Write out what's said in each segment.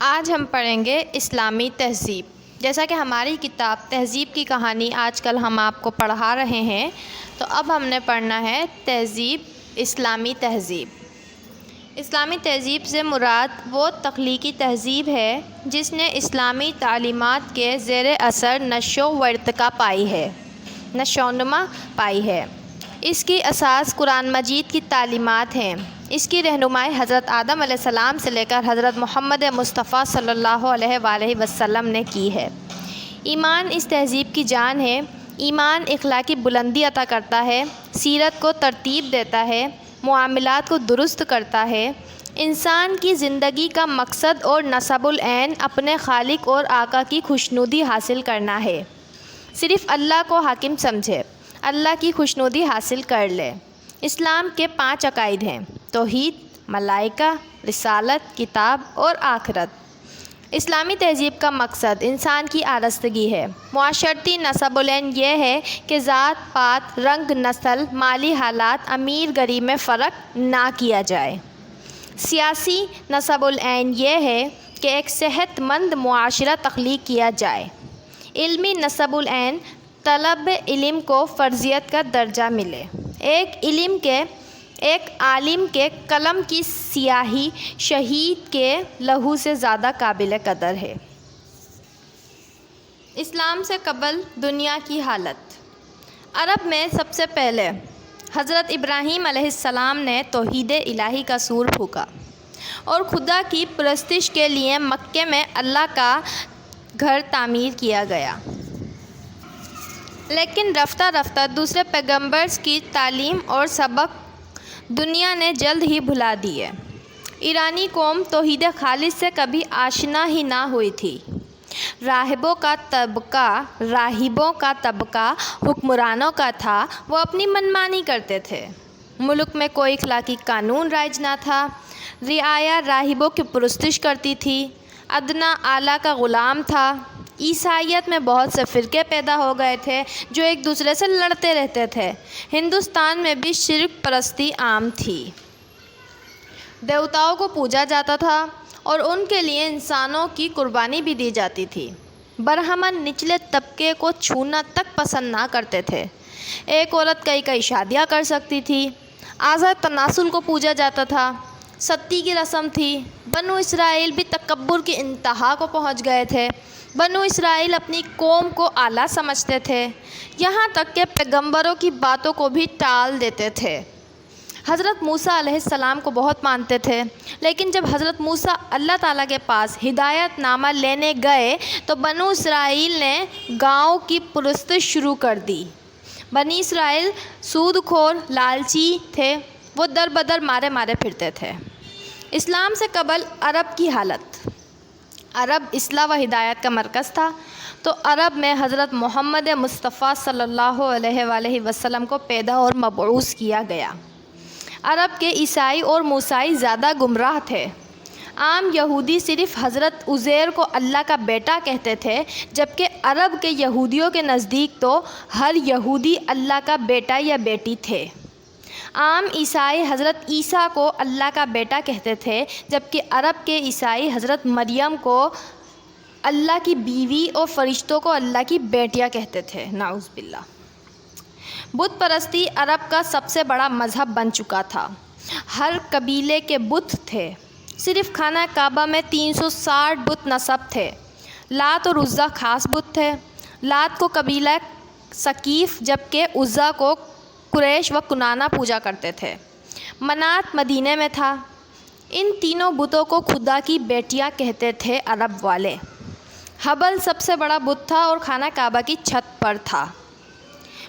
آج ہم پڑھیں گے اسلامی تہذیب۔ جیسا کہ ہماری کتاب تہذیب کی کہانی آج کل ہم آپ کو پڑھا رہے ہیں، تو اب ہم نے پڑھنا ہے تہذیب، اسلامی تہذیب۔ اسلامی تہذیب سے مراد وہ تخلیقی تہذیب ہے جس نے اسلامی تعلیمات کے زیر اثر نشو و ارتقا نما پائی ہے۔ اس کی اساس قرآن مجید کی تعلیمات ہیں۔ اس کی رہنمائی حضرت آدم علیہ السلام سے لے کر حضرت محمد مصطفیٰ صلی اللہ علیہ وآلہ وسلم نے کی ہے۔ ایمان اس تہذیب کی جان ہے۔ ایمان اخلاقی بلندی عطا کرتا ہے، سیرت کو ترتیب دیتا ہے، معاملات کو درست کرتا ہے۔ انسان کی زندگی کا مقصد اور نصب العین اپنے خالق اور آقا کی خوشنودی حاصل کرنا ہے۔ صرف اللہ کو حاکم سمجھے، اللہ کی خوشنودی حاصل کر لے۔ اسلام کے 5 عقائد ہیں: توحید، ملائکہ، رسالت، کتاب اور آخرت۔ اسلامی تہذیب کا مقصد انسان کی آراستگی ہے۔ معاشرتی نصب العین یہ ہے کہ ذات پات، رنگ، نسل، مالی حالات، امیر غریب میں فرق نہ کیا جائے۔ سیاسی نصب العین یہ ہے کہ ایک صحت مند معاشرہ تخلیق کیا جائے۔ علمی نصب العین طلب علم کو فرضیت کا درجہ ملے۔ ایک عالم کے قلم کی سیاہی شہید کے لہو سے زیادہ قابل قدر ہے۔ اسلام سے قبل دنیا کی حالت۔ عرب میں سب سے پہلے حضرت ابراہیم علیہ السلام نے توحید الہی کا سور پھونکا اور خدا کی پرستش کے لیے مکے میں اللہ کا گھر تعمیر کیا گیا۔ لیکن رفتہ رفتہ دوسرے پیغمبرز کی تعلیم اور سبق دنیا نے جلد ہی بھلا دیے۔ ایرانی قوم توحید خالص سے کبھی آشنا ہی نہ ہوئی تھی۔ راہبوں کا طبقہ حکمرانوں کا تھا، وہ اپنی منمانی کرتے تھے۔ ملک میں کوئی اخلاقی قانون رائج نہ تھا۔ رعایا راہبوں کی پرستش کرتی تھی، ادنیٰ اعلیٰ کا غلام تھا۔ عیسائیت میں بہت سے فرقے پیدا ہو گئے تھے جو ایک دوسرے سے لڑتے رہتے تھے۔ ہندوستان میں بھی شرک پرستی عام تھی۔ دیوتاؤں کو پوجا جاتا تھا اور ان کے لیے انسانوں کی قربانی بھی دی جاتی تھی۔ برہمن نچلے طبقے کو چھونا تک پسند نہ کرتے تھے۔ ایک عورت کئی شادیاں کر سکتی تھی۔ آزاد تناسل کو پوجا جاتا تھا۔ ستی کی رسم تھی۔ بنو اسرائیل بھی تکبر کی انتہا کو پہنچ گئے تھے۔ بنو اسرائیل اپنی قوم کو اعلیٰ سمجھتے تھے، یہاں تک کہ پیغمبروں کی باتوں کو بھی ٹال دیتے تھے۔ حضرت موسیٰ علیہ السلام کو بہت مانتے تھے، لیکن جب حضرت موسیٰ اللہ تعالیٰ کے پاس ہدایت نامہ لینے گئے تو بنو اسرائیل نے گاؤں کی پرستش شروع کر دی۔ بنی اسرائیل سود خور، لالچی تھے، وہ در بدر مارے پھرتے تھے۔ اسلام سے قبل عرب کی حالت۔ عرب اصلاح و ہدایت کا مرکز تھا، تو عرب میں حضرت محمد مصطفیٰ صلی اللہ علیہ وآلہ وسلم کو پیدا اور مبعوث کیا گیا۔ عرب کے عیسائی اور موسائی زیادہ گمراہ تھے۔ عام یہودی صرف حضرت عزیر کو اللہ کا بیٹا کہتے تھے، جبکہ عرب کے یہودیوں کے نزدیک تو ہر یہودی اللہ کا بیٹا یا بیٹی تھے۔ عام عیسائی حضرت عیسیٰ کو اللہ کا بیٹا کہتے تھے، جبکہ عرب کے عیسائی حضرت مریم کو اللہ کی بیوی اور فرشتوں کو اللہ کی بیٹیاں کہتے تھے۔ نعوذ باللہ۔ بت پرستی عرب کا سب سے بڑا مذہب بن چکا تھا۔ ہر قبیلے کے بت تھے۔ صرف خانہ کعبہ میں 360 بت نصب تھے۔ لات اور عزیٰ خاص بت تھے۔ لات کو قبیلہ ثقیف جبکہ عزیٰ کو قریش و کنانہ پوجا کرتے تھے۔ منات مدینے میں تھا۔ ان تینوں بتوں کو خدا کی بیٹیاں کہتے تھے عرب والے۔ حبل سب سے بڑا بت تھا اور خانہ کعبہ کی چھت پر تھا۔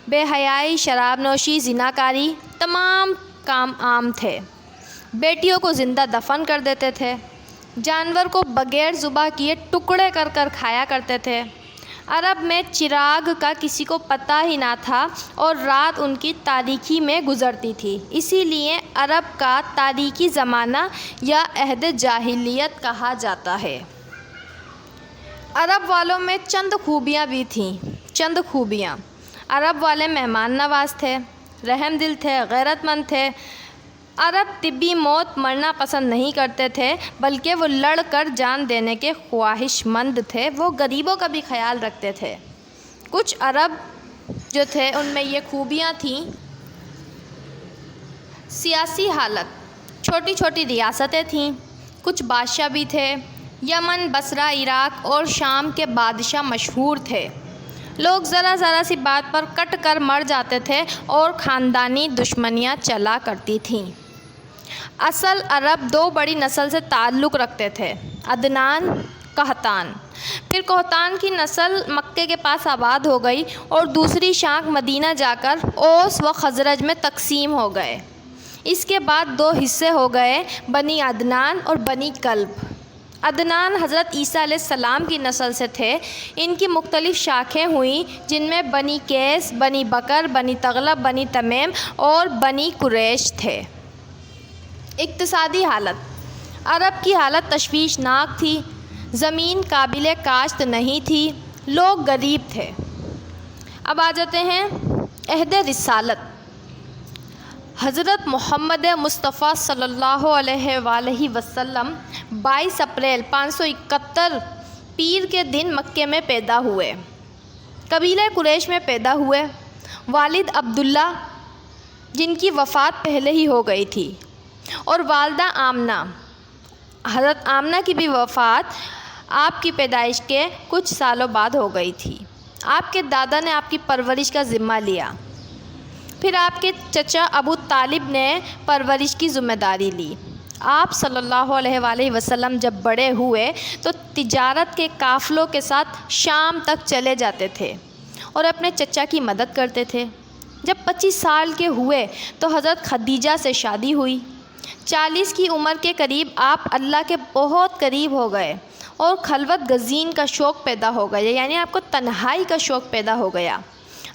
بے حیائی، شراب نوشی، زناکاری، تمام کام عام تھے۔ بیٹیوں کو زندہ دفن کر دیتے تھے۔ جانور کو بغیر ذبح کیے ٹکڑے کر کھایا کرتے تھے۔ عرب میں چراغ کا کسی کو پتہ ہی نہ تھا اور رات ان کی تاریکی میں گزرتی تھی، اسی لیے عرب کا تاریکی زمانہ یا عہد جاہلیت کہا جاتا ہے۔ عرب والوں میں چند خوبیاں بھی تھیں۔ عرب والے مہمان نواز تھے، رحم دل تھے، غیرت مند تھے، عرب طبی موت مرنا پسند نہیں کرتے تھے، بلکہ وہ لڑ کر جان دینے کے خواہش مند تھے۔ وہ غریبوں کا بھی خیال رکھتے تھے۔ کچھ عرب جو تھے ان میں یہ خوبیاں تھیں: سیاسی حالت، چھوٹی چھوٹی ریاستیں تھیں، کچھ بادشاہ بھی تھے۔ یمن، بصرہ، عراق اور شام کے بادشاہ مشہور تھے۔ لوگ ذرا سی بات پر کٹ کر مر جاتے تھے اور خاندانی دشمنیاں چلا کرتی تھیں۔ اصل عرب دو بڑی نسل سے تعلق رکھتے تھے: عدنان، قحطان۔ پھر قحطان کی نسل مکے کے پاس آباد ہو گئی اور دوسری شاخ مدینہ جا کر اوس و خزرج میں تقسیم ہو گئے۔ اس کے بعد دو حصے ہو گئے: بنی عدنان اور بنی کلب۔ عدنان حضرت عیسیٰ علیہ السلام کی نسل سے تھے۔ ان کی مختلف شاخیں ہوئیں، جن میں بنی قیس، بنی بکر، بنی تغلب، بنی تمیم اور بنی قریش تھے۔ اقتصادی حالت، عرب کی حالت تشویشناک تھی۔ زمین قابل کاشت نہیں تھی، لوگ غریب تھے۔ اب آ جاتے ہیں عہد رسالت۔ حضرت محمد مصطفیٰ صلی اللہ علیہ وآلہ وسلم 22 اپریل 571 پیر کے دن مکے میں پیدا ہوئے۔ قبیلہ قریش میں پیدا ہوئے۔ والد عبداللہ، جن کی وفات پہلے ہی ہو گئی تھی، اور والدہ آمنہ۔ حضرت آمنہ کی بھی وفات آپ کی پیدائش کے کچھ سالوں بعد ہو گئی تھی۔ آپ کے دادا نے آپ کی پرورش کا ذمہ لیا۔ پھر آپ کے چچا ابو طالب نے پرورش کی ذمہ داری لی۔ آپ صلی اللہ علیہ وآلہ وسلم جب بڑے ہوئے تو تجارت کے قافلوں کے ساتھ شام تک چلے جاتے تھے اور اپنے چچا کی مدد کرتے تھے۔ جب 25 سال کے ہوئے تو حضرت خدیجہ سے شادی ہوئی۔ 40 کی عمر کے قریب آپ اللہ کے بہت قریب ہو گئے اور خلوت گزین کا شوق پیدا ہو گیا، یعنی آپ کو تنہائی کا شوق پیدا ہو گیا۔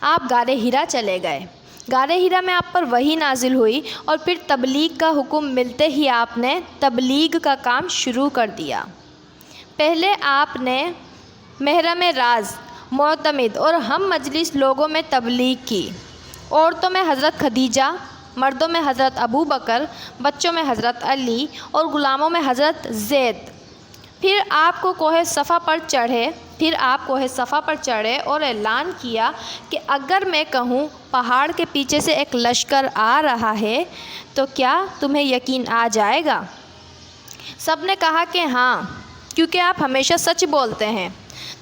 آپ غار حرا چلے گئے۔ غار حرا میں آپ پر وحی نازل ہوئی اور پھر تبلیغ کا حکم ملتے ہی آپ نے تبلیغ کا کام شروع کر دیا۔ پہلے آپ نے محرم راز، معتمد اور ہم مجلس لوگوں میں تبلیغ کی۔ عورتوں میں حضرت خدیجہ، مردوں میں حضرت ابو بکر، بچوں میں حضرت علی اور غلاموں میں حضرت زید۔ پھر آپ کوہ صفا پر چڑھے اور اعلان کیا کہ اگر میں کہوں پہاڑ کے پیچھے سے ایک لشکر آ رہا ہے تو کیا تمہیں یقین آ جائے گا؟ سب نے کہا کہ ہاں، کیونکہ آپ ہمیشہ سچ بولتے ہیں۔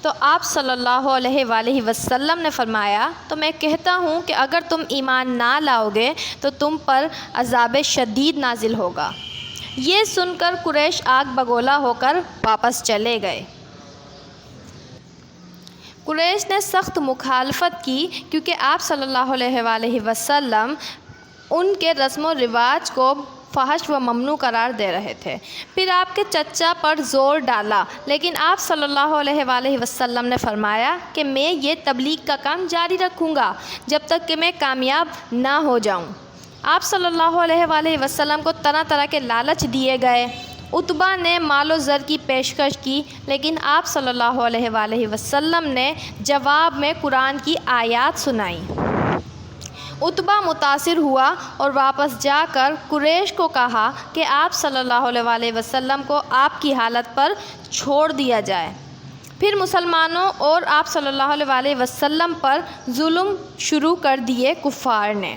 تو آپ صلی اللہ علیہ وآلہ وسلم نے فرمایا، تو میں کہتا ہوں کہ اگر تم ایمان نہ لاؤ گے تو تم پر عذاب شدید نازل ہوگا۔ یہ سن کر قریش آگ بگولا ہو کر واپس چلے گئے۔ قریش نے سخت مخالفت کی، کیونکہ آپ صلی اللہ علیہ وآلہ وسلم ان کے رسم و رواج کو فحش و ممنوع قرار دے رہے تھے۔ پھر آپ کے چچا پر زور ڈالا، لیکن آپ صلی اللہ علیہ وآلہ وسلم نے فرمایا کہ میں یہ تبلیغ کا کام جاری رکھوں گا جب تک کہ میں کامیاب نہ ہو جاؤں۔ آپ صلی اللہ علیہ وآلہ وسلم کو طرح طرح کے لالچ دیے گئے۔ عتبہ نے مال و زر کی پیشکش کی، لیکن آپ صلی اللہ علیہ وآلہ وسلم نے جواب میں قرآن کی آیات سنائیں۔ عتبہ متاثر ہوا اور واپس جا کر قریش کو کہا کہ آپ صلی اللہ علیہ وآلہ وسلم کو آپ کی حالت پر چھوڑ دیا جائے۔ پھر مسلمانوں اور آپ صلی اللہ علیہ وآلہ وسلم پر ظلم شروع کر دیے کفار نے۔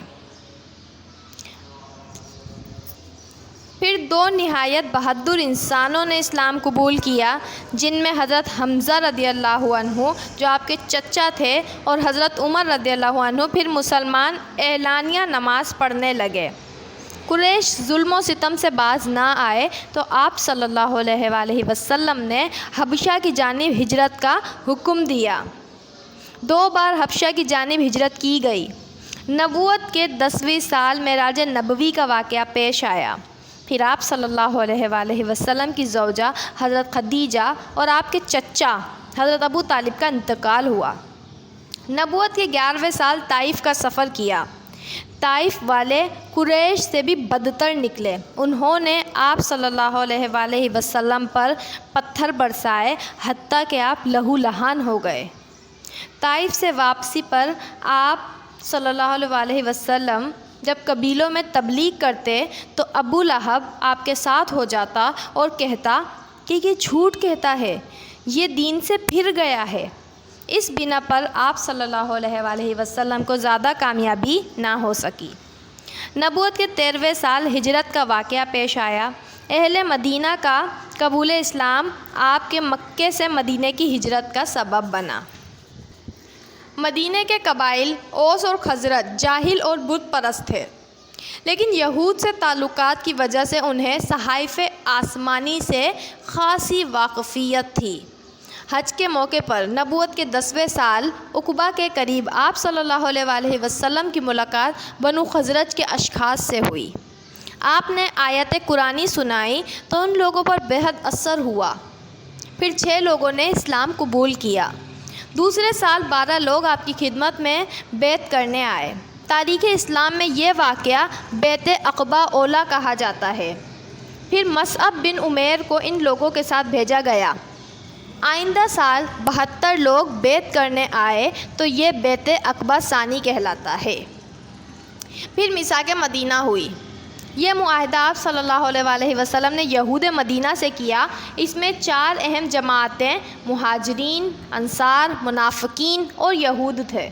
پھر دو نہایت بہادر انسانوں نے اسلام قبول کیا، جن میں حضرت حمزہ رضی اللہ عنہ جو آپ کے چچا تھے اور حضرت عمر رضی اللہ عنہ۔ پھر مسلمان اعلانیہ نماز پڑھنے لگے۔ قریش ظلم و ستم سے باز نہ آئے تو آپ صلی اللہ علیہ وآلہ وسلم نے حبشہ کی جانب ہجرت کا حکم دیا۔ 2 بار حبشہ کی جانب ہجرت کی گئی۔ نبوت کے 10ویں سال معراج نبوی کا واقعہ پیش آیا۔ پھر آپ صلی اللہ علیہ وآلہ وسلم کی زوجہ حضرت خدیجہ اور آپ کے چچا حضرت ابو طالب کا انتقال ہوا۔ نبوت کے 11ویں سال طائف کا سفر کیا۔ طائف والے قریش سے بھی بدتر نکلے۔ انہوں نے آپ صلی اللہ علیہ وآلہ وسلم پر پتھر برسائے، حتیٰ کہ آپ لہو لہان ہو گئے۔ طائف سے واپسی پر آپ صلی اللہ علیہ وآلہ وسلم جب قبیلوں میں تبلیغ کرتے تو ابو لہب آپ کے ساتھ ہو جاتا اور کہتا کہ یہ جھوٹ کہتا ہے، یہ دین سے پھر گیا ہے۔ اس بنا پر آپ صلی اللہ علیہ وآلہ وسلم کو زیادہ کامیابی نہ ہو سکی۔ نبوت کے 13ویں سال ہجرت کا واقعہ پیش آیا۔ اہل مدینہ کا قبول اسلام آپ کے مکے سے مدینے کی ہجرت کا سبب بنا۔ مدینے کے قبائل اوس اور خزرج جاہل اور بت پرست تھے، لیکن یہود سے تعلقات کی وجہ سے انہیں صحائف آسمانی سے خاصی واقفیت تھی۔ حج کے موقع پر نبوت کے 10ویں سال عقبہ کے قریب آپ صلی اللہ علیہ وآلہ وسلم کی ملاقات بنو خزرج کے اشخاص سے ہوئی۔ آپ نے آیت قرآنی سنائی تو ان لوگوں پر بہت اثر ہوا۔ پھر 6 لوگوں نے اسلام قبول کیا۔ دوسرے سال 12 لوگ آپ کی خدمت میں بیعت کرنے آئے۔ تاریخ اسلام میں یہ واقعہ بیعت عقبہ اولیٰ کہا جاتا ہے۔ پھر مصعب بن عمیر کو ان لوگوں کے ساتھ بھیجا گیا۔ آئندہ سال 72 لوگ بیعت کرنے آئے تو یہ بیعت عقبہ ثانی کہلاتا ہے۔ پھر میثاق مدینہ ہوئی۔ یہ معاہدہ آپ صلی اللہ علیہ وآلہ وسلم نے یہود مدینہ سے کیا۔ اس میں 4 اہم جماعتیں مہاجرین، انصار، منافقین اور یہود تھے۔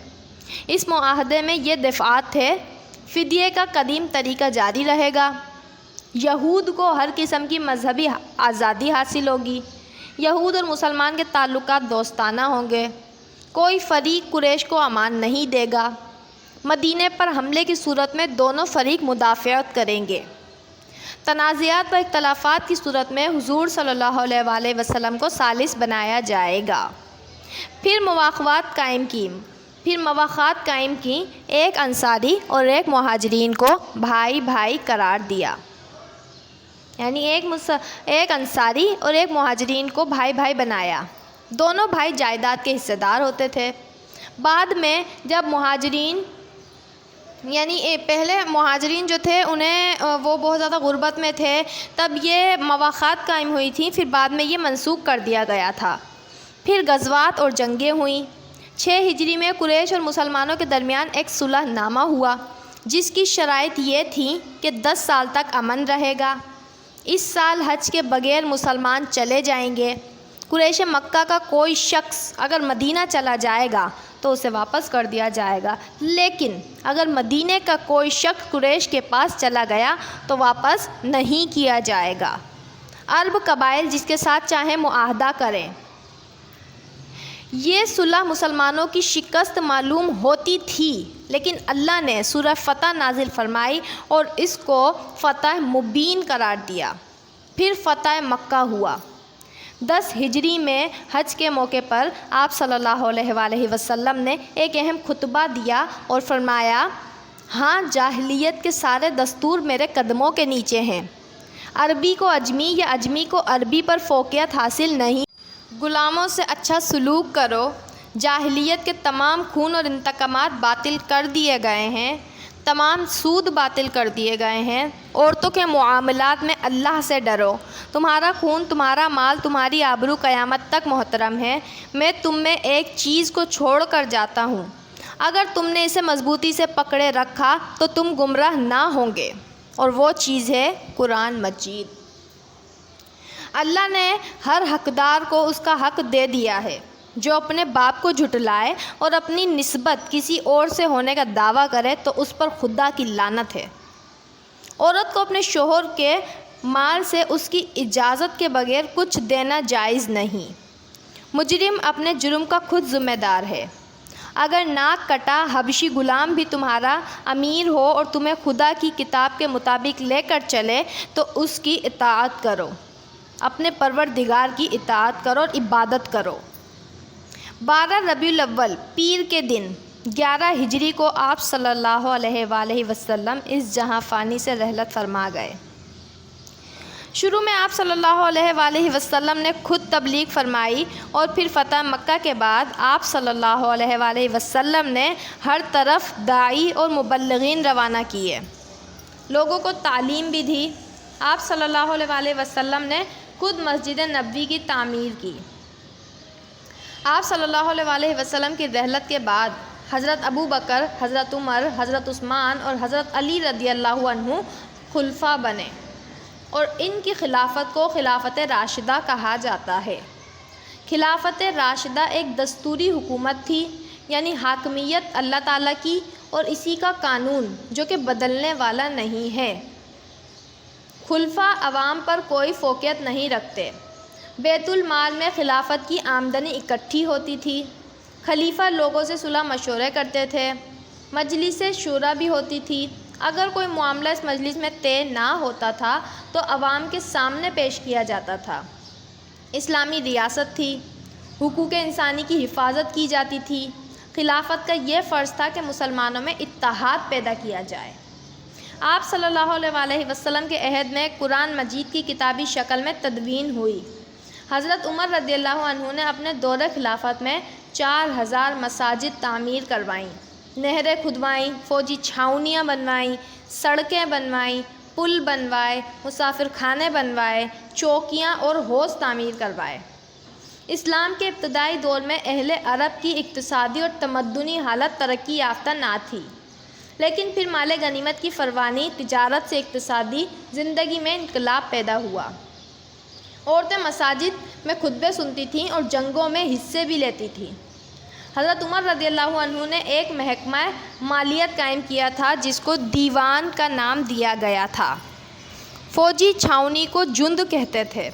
اس معاہدے میں یہ دفعات تھے: فدیے کا قدیم طریقہ جاری رہے گا، یہود کو ہر قسم کی مذہبی آزادی حاصل ہوگی، یہود اور مسلمان کے تعلقات دوستانہ ہوں گے، کوئی فریق قریش کو امان نہیں دے گا، مدینے پر حملے کی صورت میں دونوں فریق مدافعت کریں گے، تنازعات و اختلافات کی صورت میں حضور صلی اللہ علیہ وآلہ وسلم کو ثالث بنایا جائے گا۔ پھر مواخات قائم کی، ایک انصاری اور ایک مہاجرین کو بھائی بھائی قرار دیا، یعنی ایک انصاری اور ایک مہاجرین کو بھائی بھائی بنایا۔ دونوں بھائی جائیداد کے حصے دار ہوتے تھے۔ بعد میں جب مہاجرین پہلے مہاجرین جو تھے انہیں وہ بہت زیادہ غربت میں تھے، تب یہ مواخات قائم ہوئی تھیں، پھر بعد میں یہ منسوخ کر دیا گیا تھا۔ پھر غزوات اور جنگیں ہوئیں۔ 6 ہجری میں قریش اور مسلمانوں کے درمیان ایک صلح نامہ ہوا، جس کی شرائط یہ تھی کہ 10 سال تک امن رہے گا۔ اس سال حج کے بغیر مسلمان چلے جائیں گے۔ قریش مکہ کا کوئی شخص اگر مدینہ چلا جائے گا تو اسے واپس کر دیا جائے گا، لیکن اگر مدینے کا کوئی شخص قریش کے پاس چلا گیا تو واپس نہیں کیا جائے گا۔ عرب قبائل جس کے ساتھ چاہیں معاہدہ کریں۔ یہ صلح مسلمانوں کی شکست معلوم ہوتی تھی، لیکن اللہ نے سورہ فتح نازل فرمائی اور اس کو فتح مبین قرار دیا۔ پھر فتح مکہ ہوا۔ 10 ہجری میں حج کے موقع پر آپ صلی اللہ علیہ وآلہ وسلم نے ایک اہم خطبہ دیا اور فرمایا: ہاں، جاہلیت کے سارے دستور میرے قدموں کے نیچے ہیں۔ عربی کو اجمی یا اجمی کو عربی پر فوقیت حاصل نہیں۔ غلاموں سے اچھا سلوک کرو۔ جاہلیت کے تمام خون اور انتقامات باطل کر دیے گئے ہیں، تمام سود باطل کر دیے گئے ہیں۔ عورتوں کے معاملات میں اللہ سے ڈرو۔ تمہارا خون، تمہارا مال، تمہاری آبرو قیامت تک محترم ہے۔ میں تم میں ایک چیز کو چھوڑ کر جاتا ہوں، اگر تم نے اسے مضبوطی سے پکڑے رکھا تو تم گمراہ نہ ہوں گے، اور وہ چیز ہے قرآن مجید۔ اللہ نے ہر حقدار کو اس کا حق دے دیا ہے۔ جو اپنے باپ کو جھٹلائے اور اپنی نسبت کسی اور سے ہونے کا دعویٰ کرے تو اس پر خدا کی لعنت ہے۔ عورت کو اپنے شوہر کے مال سے اس کی اجازت کے بغیر کچھ دینا جائز نہیں۔ مجرم اپنے جرم کا خود ذمہ دار ہے۔ اگر ناک کٹا حبشی غلام بھی تمہارا امیر ہو اور تمہیں خدا کی کتاب کے مطابق لے کر چلے تو اس کی اطاعت کرو، اپنے پروردگار کی اطاعت کرو اور عبادت کرو۔ 12 ربیع الاول پیر کے دن 11 ہجری کو آپ صلی اللہ علیہ وآلہ وسلم اس جہاں فانی سے رحلت فرما گئے۔ شروع میں آپ صلی اللہ علیہ وآلہ وسلم نے خود تبلیغ فرمائی، اور پھر فتح مکہ کے بعد آپ صلی اللہ علیہ وآلہ وسلم نے ہر طرف داعی اور مبلغین روانہ کیے، لوگوں کو تعلیم بھی دی۔ آپ صلی اللہ علیہ وآلہ وسلم نے خود مسجد نبوی کی تعمیر کی۔ آپ صلی اللہ علیہ وآلہ وسلم کی رحلت کے بعد حضرت ابو بکر، حضرت عمر، حضرت عثمان اور حضرت علی رضی اللہ عنہ خلفاء بنے، اور ان کی خلافت کو خلافت راشدہ کہا جاتا ہے۔ خلافت راشدہ ایک دستوری حکومت تھی، یعنی حاکمیت اللہ تعالیٰ کی اور اسی کا قانون جو کہ بدلنے والا نہیں ہے۔ خلفاء عوام پر کوئی فوقیت نہیں رکھتے۔ بیت المال میں خلافت کی آمدنی اکٹھی ہوتی تھی۔ خلیفہ لوگوں سے صلح مشورے کرتے تھے۔ مجلس شورا بھی ہوتی تھی۔ اگر کوئی معاملہ اس مجلس میں طے نہ ہوتا تھا تو عوام کے سامنے پیش کیا جاتا تھا۔ اسلامی ریاست تھی۔ حقوق انسانی کی حفاظت کی جاتی تھی۔ خلافت کا یہ فرض تھا کہ مسلمانوں میں اتحاد پیدا کیا جائے۔ آپ صلی اللہ علیہ وآلہ وسلم کے عہد میں قرآن مجید کی کتابی شکل میں تدوین ہوئی۔ حضرت عمر رضی اللہ عنہ نے اپنے دور خلافت میں 4000 مساجد تعمیر کروائیں، نہریں کھدوائیں، فوجی چھاؤنیاں بنوائیں، سڑکیں بنوائیں، پل بنوائے، مسافر خانے بنوائے، چوکیاں اور حوض تعمیر کروائے۔ اسلام کے ابتدائی دور میں اہل عرب کی اقتصادی اور تمدنی حالت ترقی یافتہ نہ تھی، لیکن پھر مال غنیمت کی فراوانی، تجارت سے اقتصادی زندگی میں انقلاب پیدا ہوا۔ عورتیں مساجد میں خطبے سنتی تھیں اور جنگوں میں حصے بھی لیتی تھیں۔ حضرت عمر رضی اللہ عنہ نے ایک محکمہ مالیت قائم کیا تھا جس کو دیوان کا نام دیا گیا تھا۔ فوجی چھاؤنی کو جند کہتے تھے۔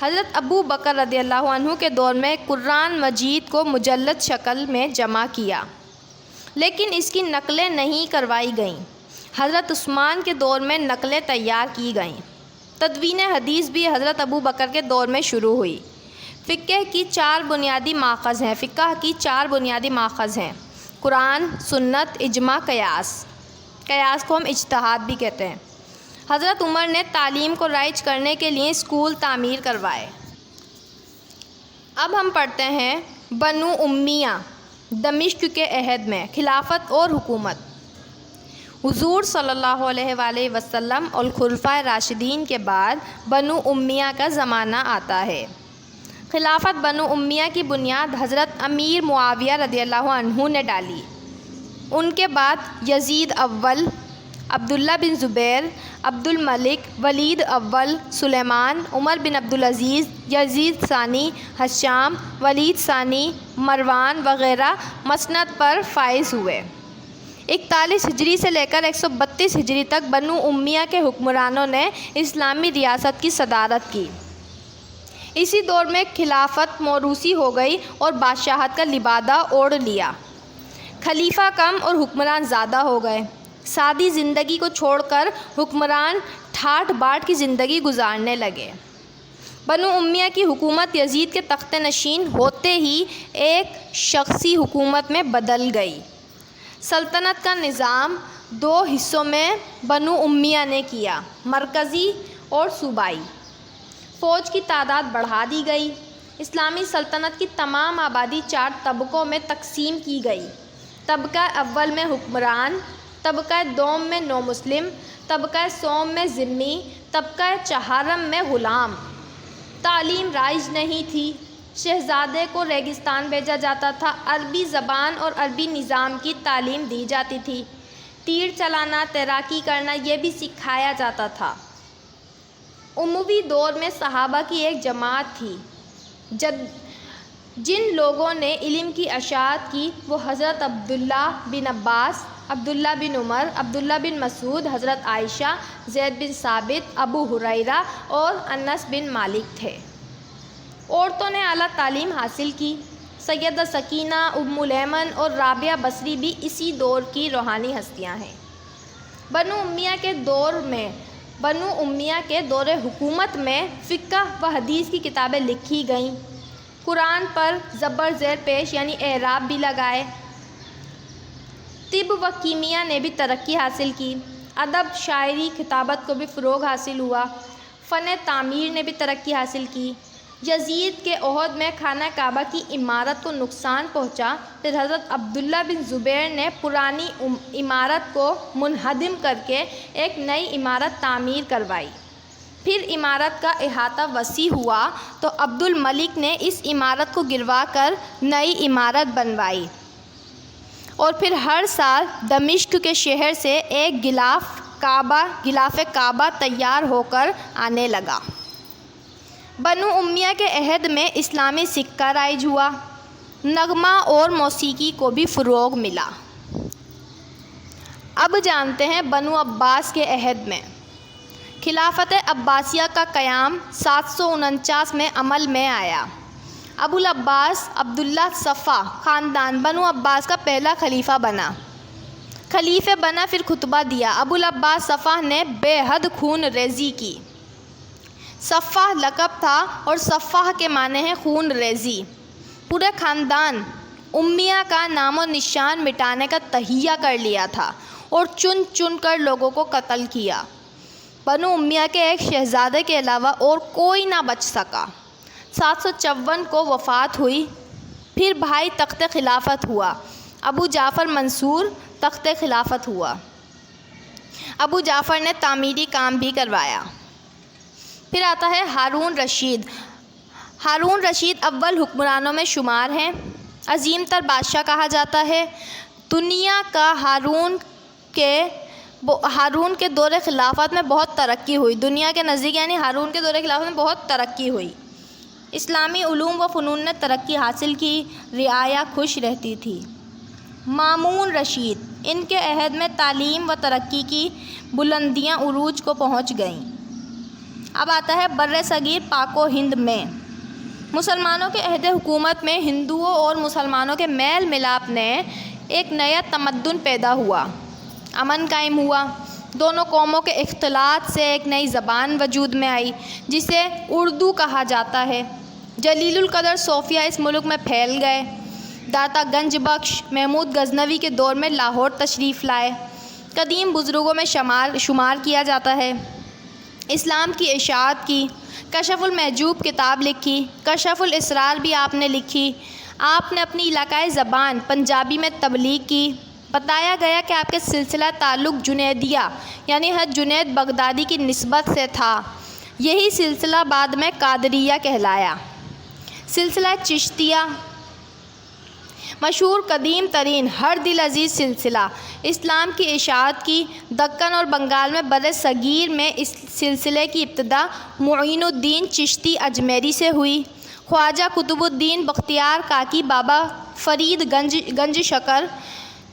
حضرت ابو بکر رضی اللہ عنہ کے دور میں قرآن مجید کو مجلد شکل میں جمع کیا، لیکن اس کی نقلیں نہیں کروائی گئیں۔ حضرت عثمان کے دور میں نقلیں تیار کی گئیں۔ تدوین حدیث بھی حضرت ابو بکر کے دور میں شروع ہوئی۔ فقہ کی 4 بنیادی ماخذ ہیں: قرآن، سنت، اجماع، قیاس۔ قیاس کو ہم اجتہاد بھی کہتے ہیں۔ حضرت عمر نے تعلیم کو رائج کرنے کے لیے اسکول تعمیر کروائے۔ اب ہم پڑھتے ہیں بنو امیہ دمشق کے عہد میں خلافت اور حکومت۔ حضور صلی اللہ علیہ وآلہ وسلم اور خلفائے راشدین کے بعد بنو امیہ کا زمانہ آتا ہے۔ خلافت بنو امیہ کی بنیاد حضرت امیر معاویہ رضی اللہ عنہ نے ڈالی۔ ان کے بعد یزید اول، عبداللہ بن زبیر، عبد الملک، ولید اول، سلیمان، عمر بن عبدالعزیز، یزید ثانی، ہشام، ولید ثانی، مروان وغیرہ مسند پر فائز ہوئے۔ 41 ہجری سے لے کر 132 ہجری تک بنو امیہ کے حکمرانوں نے اسلامی ریاست کی صدارت کی۔ اسی دور میں خلافت موروثی ہو گئی اور بادشاہت کا لبادہ اوڑھ لیا۔ خلیفہ کم اور حکمران زیادہ ہو گئے۔ سادی زندگی کو چھوڑ کر حکمران ٹھاٹھ باٹھ کی زندگی گزارنے لگے۔ بنو امیہ کی حکومت یزید کے تخت نشین ہوتے ہی ایک شخصی حکومت میں بدل گئی۔ سلطنت کا نظام 2 حصوں میں بنو امیہ نے کیا: مرکزی اور صوبائی۔ فوج کی تعداد بڑھا دی گئی۔ اسلامی سلطنت کی تمام آبادی 4 طبقوں میں تقسیم کی گئی: طبقہ اول میں حکمران، طبقہ دوم میں نو مسلم، طبقہ سوم میں ذمی، طبقہ چہارم میں غلام۔ تعلیم رائج نہیں تھی۔ شہزادے کو ریگستان بھیجا جاتا تھا۔ عربی زبان اور عربی نظام کی تعلیم دی جاتی تھی۔ تیر چلانا، تیراکی کرنا یہ بھی سکھایا جاتا تھا۔ اموی دور میں صحابہ کی ایک جماعت تھی جن لوگوں نے علم کی اشاعت کی وہ حضرت عبداللہ بن عباس، عبداللہ بن عمر، عبداللہ بن مسعود، حضرت عائشہ، زید بن ثابت، ابو ہریرہ اور انس بن مالک تھے۔ عورتوں نے اعلیٰ تعلیم حاصل کی۔ سیدہ سکینہ، ام الایمن اور رابعہ بصری بھی اسی دور کی روحانی ہستیاں ہیں۔ بنو امیہ کے دور حکومت میں فقہ و حدیث کی کتابیں لکھی گئیں۔ قرآن پر زبر زیر پیش یعنی اعراب بھی لگائے۔ طب و کیمیا نے بھی ترقی حاصل کی۔ ادب، شاعری، خطابت کو بھی فروغ حاصل ہوا۔ فن تعمیر نے بھی ترقی حاصل کی۔ یزید کے عہد میں خانہ کعبہ کی عمارت کو نقصان پہنچا، پھر حضرت عبداللہ بن زبیر نے پرانی عمارت کو منہدم کر کے ایک نئی عمارت تعمیر کروائی۔ پھر عمارت کا احاطہ وسیع ہوا تو عبد الملک نے اس عمارت کو گروا کر نئی عمارت بنوائی اور پھر ہر سال دمشق کے شہر سے ایک غلاف کعبہ تیار ہو کر آنے لگا۔ بنو امیہ کے عہد میں اسلامی سکہ رائج ہوا، نغمہ اور موسیقی کو بھی فروغ ملا۔ اب جانتے ہیں بنو عباس کے عہد میں خلافت عباسیہ کا قیام 749 میں عمل میں آیا۔ ابو العباس عبداللہ صفا خاندان بنو عباس کا پہلا خلیفہ بنا۔ پھر خطبہ دیا۔ ابو العباس صفا نے بے حد خون ریزی کی۔ صفا لقب تھا اور صفا کے معنی ہیں خون ریزی۔ پورے خاندان امیہ کا نام و نشان مٹانے کا تہیہ کر لیا تھا اور چن چن کر لوگوں کو قتل کیا۔ بنو امیہ کے ایک شہزادے کے علاوہ اور کوئی نہ بچ سکا۔ 754 کو وفات ہوئی۔ پھر بھائی تخت خلافت ہوا، ابو جعفر منصور تخت خلافت ہوا۔ ابو جعفر نے تعمیری کام بھی کروایا۔ پھر آتا ہے ہارون رشید۔ ہارون رشید اول حکمرانوں میں شمار ہیں۔ عظیم تر بادشاہ کہا جاتا ہے۔ دنیا کا ہارون کے دور خلافت میں بہت ترقی ہوئی۔ دنیا کے نزدیک یعنی ہارون کے دور خلافت میں بہت ترقی ہوئی۔ اسلامی علوم و فنون نے ترقی حاصل کی، رعایا خوش رہتی تھی۔ مامون رشید، ان کے عہد میں تعلیم و ترقی کی بلندیاں عروج کو پہنچ گئیں۔ اب آتا ہے بر صغیر پاک و ہند میں مسلمانوں کے عہد حکومت میں ہندوؤں اور مسلمانوں کے میل ملاپ نے ایک نیا تمدن پیدا ہوا، امن قائم ہوا۔ دونوں قوموں کے اختلاط سے ایک نئی زبان وجود میں آئی جسے اردو کہا جاتا ہے۔ جلیل القدر صوفیہ اس ملک میں پھیل گئے۔ داتا گنج بخش محمود غزنوی کے دور میں لاہور تشریف لائے، قدیم بزرگوں میں شمار کیا جاتا ہے۔ اسلام کی اشاعت کی، کشف المحجوب کتاب لکھی، کشف الاسرار بھی آپ نے لکھی۔ آپ نے اپنی علاقائی زبان پنجابی میں تبلیغ کی۔ بتایا گیا کہ آپ کے سلسلہ تعلق جنیدیہ یعنی حضرت جنید بغدادی کی نسبت سے تھا۔ یہی سلسلہ بعد میں قادریہ کہلایا۔ سلسلہ چشتیہ مشہور قدیم ترین ہر دل عزیز سلسلہ، اسلام کی اشاعت کی۔ دکن اور بنگال میں بر صغیر میں اس سلسلے کی ابتدا معین الدین چشتی اجمیری سے ہوئی۔ خواجہ قطب الدین بختیار کاکی، بابا فرید گنج شکر،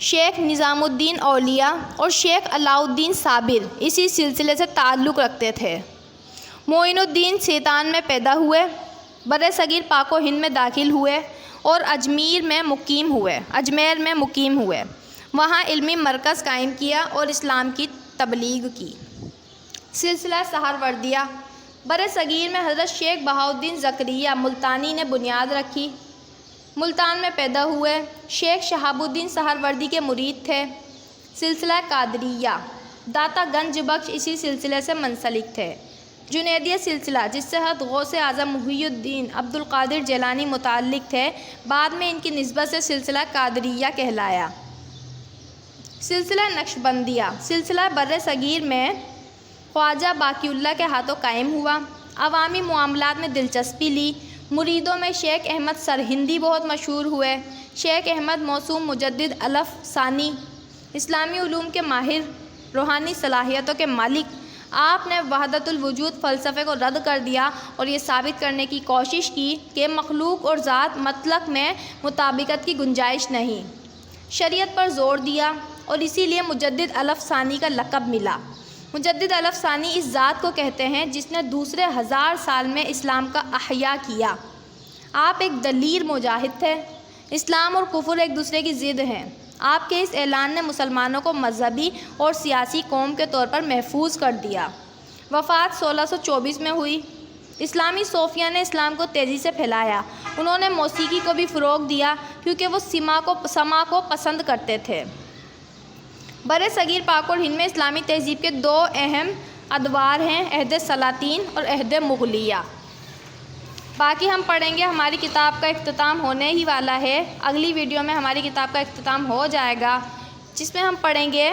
شیخ نظام الدین اولیاء اور شیخ علاء الدین صابر اسی سلسلے سے تعلق رکھتے تھے۔ معین الدین سیتان میں پیدا ہوئے، بر صغیر پاک و ہند میں داخل ہوئے اور اجمیر میں مقیم ہوئے۔ وہاں علمی مرکز قائم کیا اور اسلام کی تبلیغ کی۔ سلسلہ سہروردیہ بر صغیر میں حضرت شیخ بہاؤالدین زکریا ملتانی نے بنیاد رکھی۔ ملتان میں پیدا ہوئے، شیخ شہاب الدین سہروردی کے مرید تھے۔ سلسلہ قادریہ داتا گنج بخش اسی سلسلے سے منسلک تھے۔ جنیدیہ سلسلہ جس سے حضرت غوث اعظم محی الدین عبد القادر جیلانی متعلق تھے، بعد میں ان کی نسبت سے سلسلہ قادریہ کہلایا۔ سلسلہ نقشبندیہ سلسلہ بر صغیر میں خواجہ باقی اللہ کے ہاتھوں قائم ہوا۔ عوامی معاملات میں دلچسپی لی۔ مریدوں میں شیخ احمد سرہندی بہت مشہور ہوئے۔ شیخ احمد موسوم مجدد الف ثانی، اسلامی علوم کے ماہر، روحانی صلاحیتوں کے مالک۔ آپ نے وحدت الوجود فلسفے کو رد کر دیا اور یہ ثابت کرنے کی کوشش کی کہ مخلوق اور ذات مطلق میں مطابقت کی گنجائش نہیں۔ شریعت پر زور دیا اور اسی لیے مجدد الف ثانی کا لقب ملا۔ مجدد الف ثانی اس ذات کو کہتے ہیں جس نے دوسرے 1000 سال میں اسلام کا احیاء کیا۔ آپ ایک دلیر مجاہد تھے۔ اسلام اور کفر ایک دوسرے کی ضد ہیں۔ آپ کے اس اعلان نے مسلمانوں کو مذہبی اور سیاسی قوم کے طور پر محفوظ کر دیا۔ وفات 1624 میں ہوئی۔ اسلامی صوفیہ نے اسلام کو تیزی سے پھیلایا۔ انہوں نے موسیقی کو بھی فروغ دیا کیونکہ وہ سماع کو پسند کرتے تھے۔ بر صغیر پاک اور ہند میں اسلامی تہذیب کے 2 اہم ادوار ہیں، عہد سلاطین اور عہد مغلیہ۔ باقی ہم پڑھیں گے، ہماری کتاب کا اختتام ہونے ہی والا ہے۔ اگلی ویڈیو میں ہماری کتاب کا اختتام ہو جائے گا جس میں ہم پڑھیں گے